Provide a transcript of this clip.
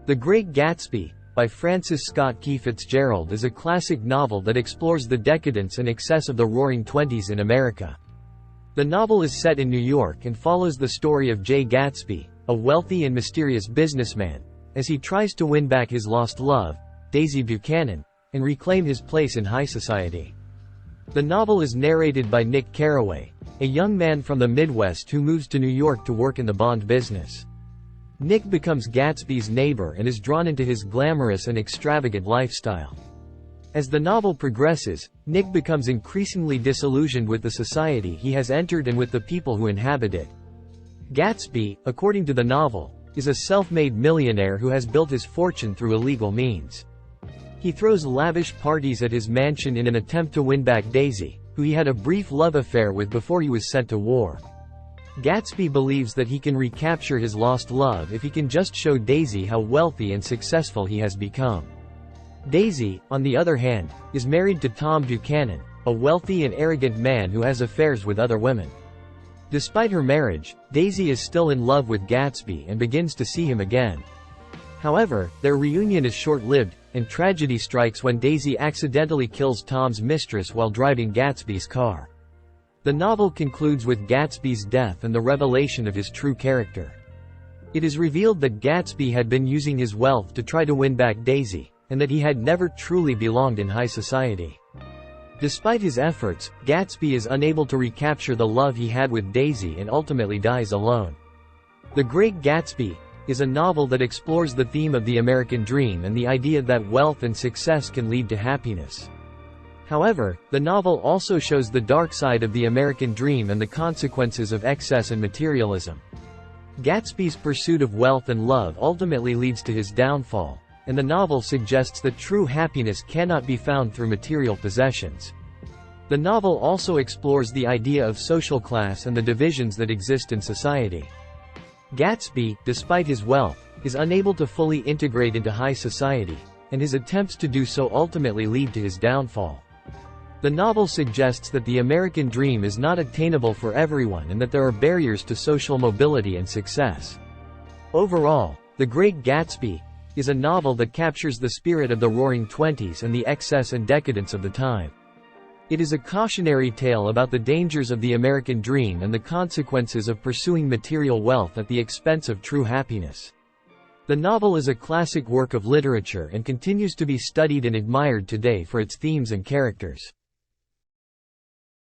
The Great Gatsby, by Francis Scott Key Fitzgerald, is a classic novel that explores the decadence and excess of the Roaring Twenties in America. The novel is set in New York and follows the story of J. Gatsby, a wealthy and mysterious businessman, as he tries to win back his lost love, Daisy Buchanan, and reclaim his place in high society. The novel is narrated by Nick Carraway, a young man from the Midwest who moves to New York to work in the bond business. Nick becomes Gatsby's neighbor and is drawn into his glamorous and extravagant lifestyle. As the novel progresses, Nick becomes increasingly disillusioned with the society he has entered and with the people who inhabit it. Gatsby, according to the novel, is a self-made millionaire who has built his fortune through illegal means. He throws lavish parties at his mansion in an attempt to win back Daisy, who he had a brief love affair with before he was sent to war. Gatsby believes that he can recapture his lost love if he can just show Daisy how wealthy and successful he has become. Daisy, on the other hand, is married to Tom Buchanan, a wealthy and arrogant man who has affairs with other women. Despite her marriage, Daisy is still in love with Gatsby and begins to see him again. However, their reunion is short-lived, and tragedy strikes when Daisy accidentally kills Tom's mistress while driving Gatsby's car. The novel concludes with Gatsby's death and the revelation of his true character. It is revealed that Gatsby had been using his wealth to try to win back Daisy, and that he had never truly belonged in high society. Despite his efforts, Gatsby is unable to recapture the love he had with Daisy and ultimately dies alone. The Great Gatsby is a novel that explores the theme of the American dream and the idea that wealth and success can lead to happiness. However, the novel also shows the dark side of the American dream and the consequences of excess and materialism. Gatsby's pursuit of wealth and love ultimately leads to his downfall, and the novel suggests that true happiness cannot be found through material possessions. The novel also explores the idea of social class and the divisions that exist in society. Gatsby, despite his wealth, is unable to fully integrate into high society, and his attempts to do so ultimately lead to his downfall. The novel suggests that the American dream is not attainable for everyone and that there are barriers to social mobility and success. Overall, The Great Gatsby is a novel that captures the spirit of the Roaring Twenties and the excess and decadence of the time. It is a cautionary tale about the dangers of the American dream and the consequences of pursuing material wealth at the expense of true happiness. The novel is a classic work of literature and continues to be studied and admired today for its themes and characters.